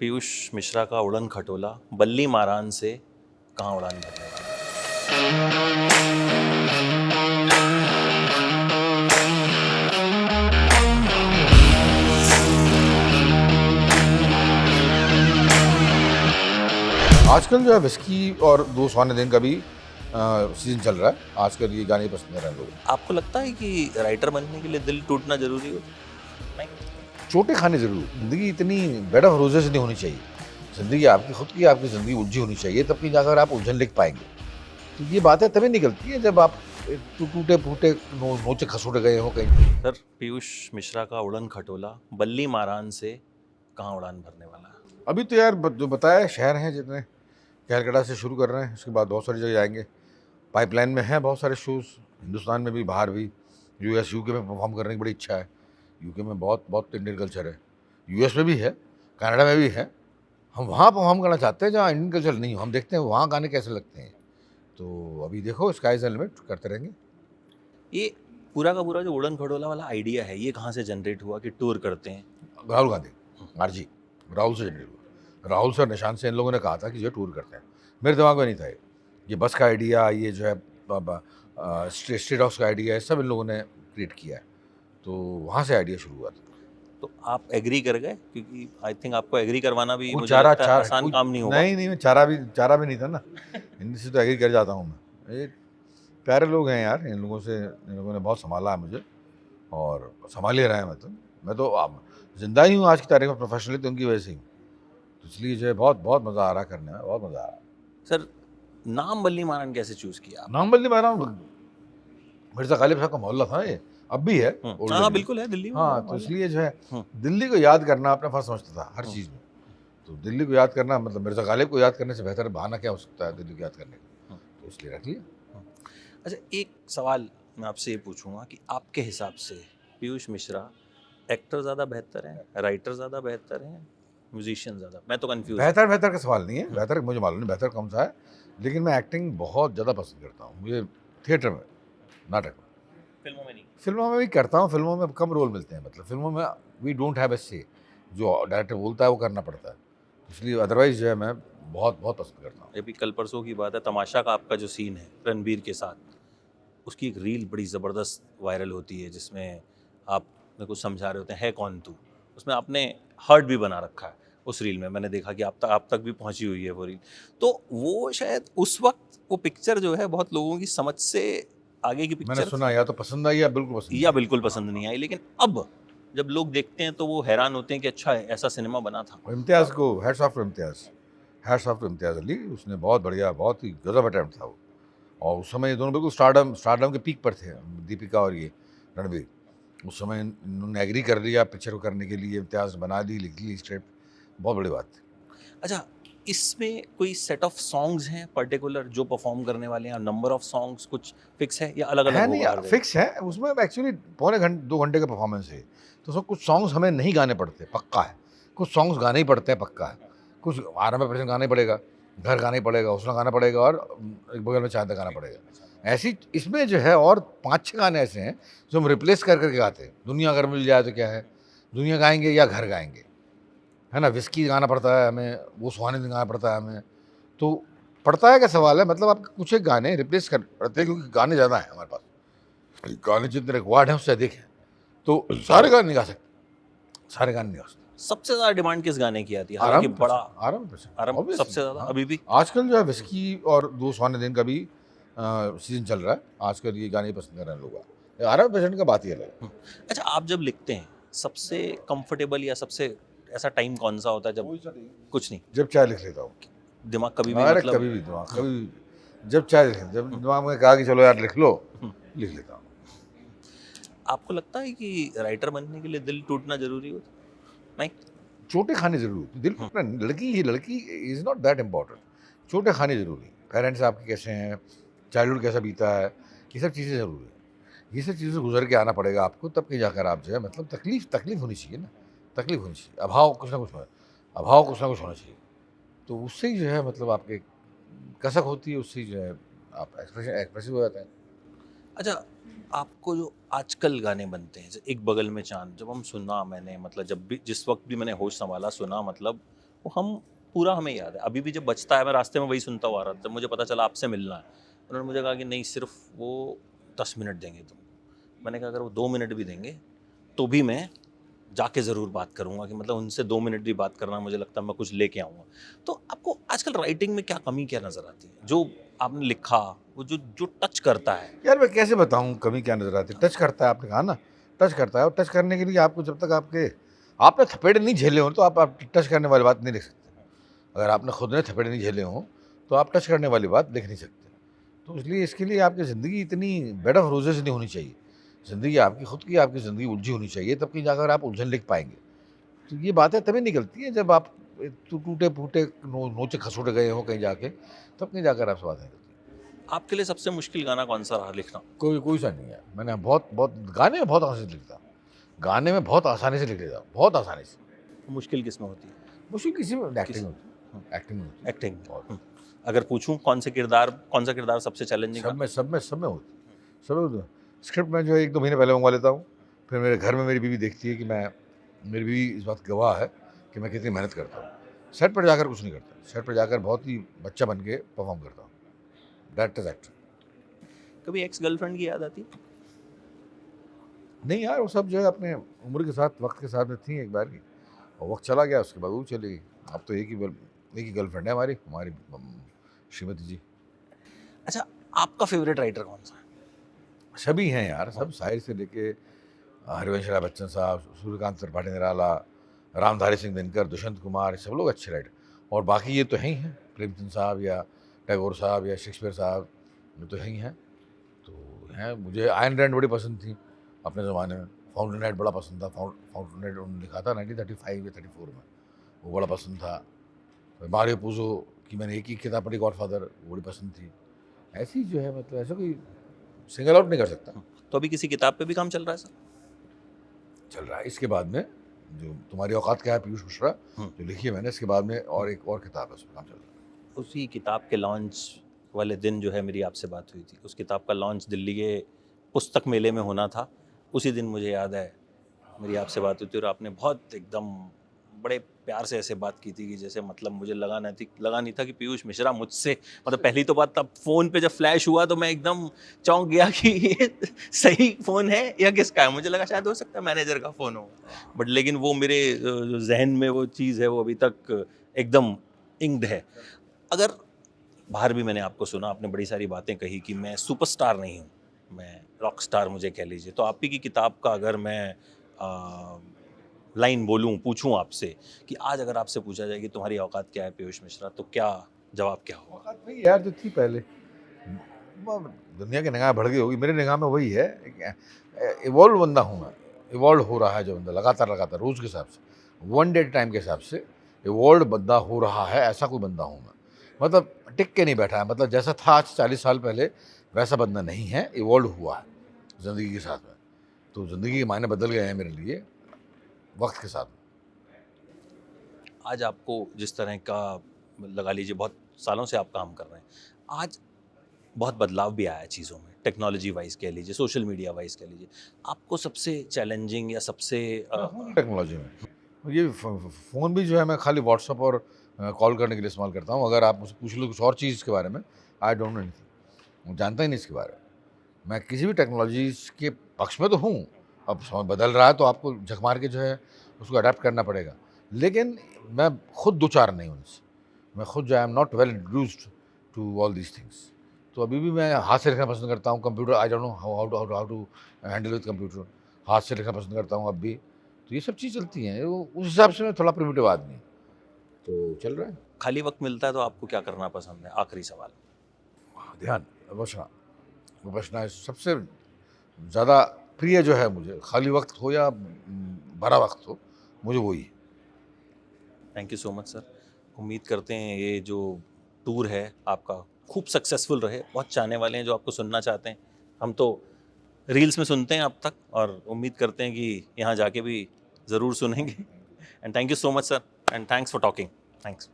पीयूष मिश्रा का उड़न खटोला बल्ली मारान से कहाँ उड़ान भरने वाला। आजकल जो है विस्की और दो सौने दिन का भी सीजन चल रहा है। आजकल ये गाने पसंद कर रहे हैं लोग। आपको लगता है कि राइटर बनने के लिए दिल टूटना जरूरी हो? नहीं। चोटें खाने जरूर। जिंदगी इतनी बेड ऑफ रोजेस नहीं होनी चाहिए। जिंदगी आपकी खुद की, आपकी जिंदगी उलझी होनी चाहिए, तब कहीं जाकर आप उलझन लिख पाएंगे। तो ये बातें तभी निकलती है जब आप टूटे फूटे नोचे खसोटे गए हो कहीं। सर, पीयूष मिश्रा का उड़न खटोला बल्ली मारान से कहाँ उड़ान भरने वाला है? अभी तो यार जो बताया शहर हैं जितने, कैलकाटा से शुरू कर रहे हैं, उसके बाद बहुत सारी जगह जाएंगे। पाइपलाइन में हैं बहुत सारे शोज़, हिंदुस्तान में भी, बाहर भी। यूएस यूके में परफॉर्म करने की बड़ी इच्छा है। यूके में बहुत बहुत इंडियन कल्चर है, यूएस में भी है, कनाडा में भी है। हम वहाँ परफॉर्म करना चाहते हैं जहाँ इंडियन कल्चर नहीं हो। हम देखते हैं वहाँ गाने कैसे लगते हैं। तो अभी देखो, स्काई इज द लिमिट करते रहेंगे। ये पूरा का पूरा जो उड़न खटोला वाला आइडिया है, ये कहाँ से जनरेट हुआ कि टूर करते हैं? राहुल गांधी, आरजी राहुल से जनरेट हुआ। राहुल से और निशान से इन लोगों ने कहा था कि ये टूर करते हैं। मेरे दिमाग में नहीं था ये बस का आइडिया, ये जो है स्ट्रीट डॉग्स का आइडिया है, सब इन लोगों ने क्रिएट किया है। तो वहाँ से आइडिया शुरू हुआ था। तो आप एग्री कर गए? क्योंकि आई थिंक आपको एग्री करवाना भी वो मुझे लगता है आसान काम नहीं होगा। नहीं, चारा भी नहीं था ना। इनसे तो एग्री कर जाता हूँ मैं। ये प्यारे लोग हैं यार, इन लोगों ने बहुत संभाला है मुझे और संभाल ही रहे हैं। मतलब मैं तो जिंदा ही हूँ आज की तारीख में प्रोफेशनली, तो उनकी वजह से ही हूँ। तो इसलिए जो है बहुत बहुत मज़ा आ रहा है करने में, बहुत मज़ा आ रहा है। सर, नाम बल्ली मारान कैसे चूज किया आप? नाम बल्ली मारा मिर्ज़ा गालिब साहब का मोहल्ला था ये, अब भी है। ओल्ड हाँ, दिल्ली। बिल्कुल है दिल्ली में। हाँ, तो इसलिए जो है हम्म। दिल्ली को याद करना अपना फर्ज समझता था हर चीज़ में। तो दिल्ली को याद करना मतलब मिर्ज़ा गालिब को याद करने से बेहतर बहाना क्या हो सकता है दिल्ली को याद करने का। तो इसलिए रख लिया। अच्छा, एक सवाल मैं आपसे ये पूछूंगा कि आपके हिसाब से पीयूष मिश्रा एक्टर ज़्यादा बेहतर हैं, राइटर ज़्यादा बेहतर हैं, म्यूजिशियन ज़्यादा? मैं तो कंफ्यूज हूँ। बेहतर का सवाल नहीं है। बेहतर मुझे मालूम नहीं बेहतर कौन सा है, लेकिन मैं एक्टिंग बहुत ज़्यादा पसंद करता हूँ। मुझे थिएटर में, नाटक में। फिल्मों में नहीं। फिल्मों में भी करता हूँ, फिल्मों में कम रोल मिलते हैं। मतलब फिल्मों में वी डोंट हैव ए से, जो डायरेक्टर बोलता है वो करना पड़ता है। इसलिए अदरवाइज जो है मैं बहुत बहुत पसंद करता हूँ। अभी कल परसों की बात है, तमाशा का आपका जो सीन है रणबीर के साथ, उसकी एक रील बड़ी ज़बरदस्त वायरल होती है जिसमें आप मेरे को समझा रहे होते हैं, है कौन तू। उसमें आपने हर्ट भी बना रखा है उस रील में। मैंने देखा कि आप तक भी पहुंची हुई है वो रील। तो वो शायद उस वक्त वो पिक्चर जो है बहुत लोगों की समझ से आगे की मैंने पिक्चर सुना या तो पसंद आई या बिल्कुल पसंद नहीं या आई। बिल्कुल पसंद नहीं आई, लेकिन अब जब लोग देखते हैं तो वो हैरान होते हैं कि अच्छा है, ऐसा सिनेमा बना था। इम्तियाज़ को hats off to Imtiaz, hats off to Imtiaz Ali. उसने बहुत बढ़िया, बहुत ही गजब अटैम्प्ट था वो। और उस समय ये दोनों बिल्कुल स्टारडम के पीक पर थे, दीपिका और ये रणबीर। उस समय इन्होंने एग्री कर लिया पिक्चर को करने के लिए। इम्तियाज़ बना दी, लिख ली स्क्रिप्ट, बहुत बड़ी बात थी। अच्छा, इसमें कोई सेट ऑफ सॉन्ग्स हैं पर्टिकुलर जो परफॉर्म करने वाले हैं? नंबर ऑफ सॉन्ग्स कुछ फिक्स है या अलग अलग है होगा हर नहीं, दिन? फिक्स है। उसमें एक्चुअली पौने घंटे 2 घंटे का परफॉर्मेंस है, तो उसमें कुछ सॉन्ग्स हमें नहीं गाने पड़ते, पक्का है। कुछ सॉन्ग्स गाने ही पड़ते हैं, पक्का है। कुछ R.M.P. गाना ही पड़ेगा, घर गाना ही पड़ेगा, उसना गाना पड़ेगा, और एक बगल में चाहता गाना पड़ेगा। ऐसी इसमें जो है और 5-6 गाने ऐसे हैं जो हम रिप्लेस कर करके गाते हैं। दुनिया अगर मिल जाए तो क्या है, दुनिया गाएंगे या घर गाएंगे, है ना। विस्की गाना पड़ता है हमें, वो सुहाने दिन गाना पड़ता है हमें। तो पड़ता है क्या सवाल है, मतलब आप कुछ एक गाने रिप्लेस कर पड़ते हैं, क्योंकि गाने ज़्यादा हैं हमारे पास। गाने जितने रिक्वायर्ड हैं उससे अधिक है, तो सारे गाने नहीं गा सकते, सारे गाने नहीं गा सकते। सबसे ज्यादा डिमांड किस गाने की आती है? हालांकि बड़ा आराम सबसे ज्यादा अभी भी। आजकल जो है विस्की और दो सौने दिन का भी सीजन चल रहा है। आजकल ये गाने ही पसंद कर रहे हैं लोग। R.M.P. का बात ही अलग है। अच्छा, आप जब लिखते हैं सबसे कंफर्टेबल या सबसे ऐसा टाइम कौन सा होता है जब कुछ नहीं जब चाय लिख लेता हूँ। दिमाग कभी भी अरे मतलब? कभी भी दिमाग, कभी भी, जब चाय लिख, जब दिमाग में कहा कि चलो यार लिख लो, लिख लेता हूँ। आपको लगता है कि राइटर बनने के लिए दिल टूटना जरूरी हो? नहीं। चोटें खानी जरूरी होती, दिल टूटना नहीं। लड़की इज नॉट दैट इम्पोर्टेंट। चोटें खानी जरूरी। पेरेंट्स आपके कैसे हैं, चाइल्डहुड कैसा बीता है, ये सब चीज़ें ज़रूरी है। ये सब चीज़ों से गुजर के आना पड़ेगा आपको, तब कहीं जाकर आप जो है, मतलब तकलीफ होनी चाहिए ना, तकलीफ होनी चाहिए। अभाव कुछ ना कुछ होना चाहिए। तो उससे ही जो है मतलब आपके कसक होती है, उससे ही जो है आप एक्सप्रेसिव हो जाते हैं। अच्छा, आपको जो आजकल गाने बनते हैं जैसे एक बगल में चांद, जब हम सुना, मैंने मतलब जब भी जिस वक्त भी मैंने होश संभाला सुना, मतलब वो हम पूरा हमें याद है। अभी भी जब बजता है मैं रास्ते में वही सुनता हुआ आ रहा था, जब मुझे पता चला आपसे मिलना है, उन्होंने मुझे कहा कि नहीं सिर्फ वो 10 मिनट देंगे तुमको। मैंने कहा अगर वो 2 मिनट भी देंगे तो भी मैं जाके ज़रूर बात करूँगा, कि मतलब उनसे 2 मिनट भी बात करना मुझे लगता है मैं कुछ लेके आऊँगा। तो आपको आजकल राइटिंग में क्या कमी क्या नज़र आती है, जो आपने लिखा वो जो जो टच करता है? यार मैं कैसे बताऊँ कमी क्या नज़र आती है? टच करता है, आपने कहा ना, टच करता है, और टच करने के लिए आपको जब तक आपने थपेड़े नहीं झेले हों तो आप टच करने वाली बात नहीं लिख सकते। अगर आपने खुद ने थपेड़े नहीं झेले हों तो आप टच करने वाली बात लिख नहीं सकते। तो इसलिए इसके लिए आपकी ज़िंदगी इतनी बेड ऑफ रोजेस नहीं होनी चाहिए। ज़िंदगी आपकी खुद की, आपकी ज़िंदगी उलझी होनी चाहिए, तब कहीं जाकर आप उलझन लिख पाएंगे। तो ये बातें तभी निकलती हैं जब आप टूटे फूटे नोचे खसोटे गए हो कहीं जाके, तब कहीं जाकर आपसे बातें निकलती हैं। आपके लिए सबसे मुश्किल गाना कौन सा रहा लिखना? कोई कोई सा नहीं है। मैंने बहुत बहुत गाने में बहुत आसानी से लिखता हूँ। गाने में बहुत आसानी से लिख लेता हूँ, बहुत आसानी से। मुश्किल किस में होती है? मुश्किल किसी में एक्टिंग होती है, एक्टिंग में होती है। एक्टिंग। बहुत। अगर पूछूं कौन सा किरदार सबसे चैलेंजिंग? सब में होती है, सब में होती है। स्क्रिप्ट में जो है 1-2 महीने पहले मंगवा लेता हूँ। फिर मेरे घर में मेरी बीवी देखती है कि मेरी बीवी इस बात की गवाह है कि मैं कितनी मेहनत करता हूँ। सेट पर जाकर कुछ नहीं करता। सेट पर जाकर बहुत ही बच्चा बन के परफॉर्म करता हूँ। That is actor. कभी एक्स गर्लफ्रेंड की याद आती है? नहीं यार, वो सब जो है अपने उम्र के साथ, वक्त के साथ में थी एक बार की, और वक्त चला गया, उसके बाद वो चली गई। अब तो एक ही गर्लफ्रेंड है हमारी श्रीमती जी। अच्छा, आपका फेवरेट राइटर कौन सा है? सभी हैं यार, सब शायर से लेके हरिवंश राय बच्चन साहब, सूर्यकांत त्रिपाठी निराला, रामधारी सिंह दिनकर, दुष्यंत कुमार, सब लोग अच्छे राइटर। और बाकी ये तो हैं ही हैं, प्रेमचंद साहब या टैगोर साहब या शेक्सपियर साहब, ये तो हैं ही हैं। तो हैं, मुझे आयन रैंड बड़ी पसंद थी अपने ज़माने में। फाउंटेन हेड बड़ा पसंद था। फाउंटेन हेड उन्होंने लिखा था 1935 या 34 में, वो बड़ा पसंद था। मारियो पूजो की मैंने एक ही किताब पढ़ी, गॉडफादर, वो बड़ी पसंद थी। ऐसी जो है, मतलब ऐसा कोई सिंगल आउट नहीं कर सकता। तो अभी किसी किताब पे भी काम चल रहा है सर? चल रहा है। इसके बाद में जो तुम्हारी औकात क्या है, पीयूष मिश्रा, जो लिखी है मैंने, इसके बाद में और एक और किताब है, उस पर काम चल रहा है। उसी किताब के लॉन्च वाले दिन जो है मेरी आपसे बात हुई थी। उस किताब का लॉन्च दिल्ली के पुस्तक मेले में होना था। उसी दिन मुझे याद है मेरी आपसे बात हुई थी, और आपने बहुत एकदम बड़े प्यार से ऐसे बात की थी कि जैसे मतलब मुझे लगा नहीं था कि पीयूष मिश्रा मुझसे, मतलब पहली तो बात, तब फ़ोन पे जब फ्लैश हुआ तो मैं एकदम चौंक गया कि ये सही फ़ोन है या किसका है। मुझे लगा शायद हो सकता है मैनेजर का फ़ोन हो, बट लेकिन वो मेरे जो जहन में वो चीज़ है वो अभी तक एकदम इंक्ड है। अगर बाहर भी मैंने आपको सुना, आपने बड़ी सारी बातें कही कि मैं सुपरस्टार नहीं हूँ, मैं रॉक स्टार मुझे कह लीजिए। तो आप ही की किताब का अगर मैं लाइन बोलूँ, पूछूँ आपसे कि आज अगर आपसे पूछा जाए कि तुम्हारी औकात क्या है पीयूष मिश्रा, तो क्या जवाब क्या होगा? औकात वही यार जो थी पहले। दुनिया की निगाह बढ़ गई होगी, मेरी निगाह में वही है। इवॉल्व बंदा हूँ मैं। इवॉल्व हो रहा है जो बंदा, लगातार रोज़ के हिसाब से, वन डे टाइम के हिसाब से इवॉल्व बंदा हो रहा है, ऐसा कोई बंदा हूँ मैं। मतलब टिक के नहीं बैठा है, मतलब जैसा था आज 40 साल पहले वैसा बंदा नहीं है, इवॉल्व हुआ है ज़िंदगी के साथ में। तो ज़िंदगी के मायने बदल गए हैं मेरे लिए वक्त के साथ में। आज आपको जिस तरह का, लगा लीजिए बहुत सालों से आप काम कर रहे हैं, आज बहुत बदलाव भी आया है चीज़ों में, टेक्नोलॉजी वाइज कह लीजिए, सोशल मीडिया वाइज कह लीजिए। आपको सबसे चैलेंजिंग या सबसे टेक्नोलॉजी में ये फ़ोन भी जो है मैं खाली व्हाट्सअप और कॉल करने के लिए इस्तेमाल करता हूँ। अगर आप मुझसे पूछ लो कुछ और चीज़ के बारे में, आई डोंट नो एनीथिंग, मैं जानता ही नहीं इसके बारे में। मैं किसी भी टेक्नोलॉजी के पक्ष में तो हूँ। अब समय बदल रहा है तो आपको झक मार के जो है उसको अडेप्ट करना पड़ेगा, लेकिन मैं खुद दो चार नहीं हूँ उनसे। मैं खुद जो I am not well introduced to all these things. तो अभी भी मैं हाथ से लिखना पसंद करता हूँ। Computer, I don't know how to handle with computer. हाथ से लिखना पसंद करता हूँ अब भी। तो ये सब चीज़ चलती हैं, वो उस हिसाब से मैं थोड़ा प्रिमिटिव आदमी हूँ, तो चल रहा है। खाली वक्त मिलता है तो आपको क्या करना पसंद है? आखिरी सवाल। ध्यान, विपश्यना सबसे ज़्यादा प्रिय जो है मुझे, खाली वक्त हो या भरा वक्त हो, मुझे वही है। Thank you so much sir. उम्मीद करते हैं ये जो टूर है आपका खूब सक्सेसफुल रहे। बहुत चाहने वाले हैं जो आपको सुनना चाहते हैं। हम तो रील्स में सुनते हैं अब तक, और उम्मीद करते हैं कि यहाँ जाके भी ज़रूर सुनेंगे। And thank you so much sir, and thanks for talking. Thanks.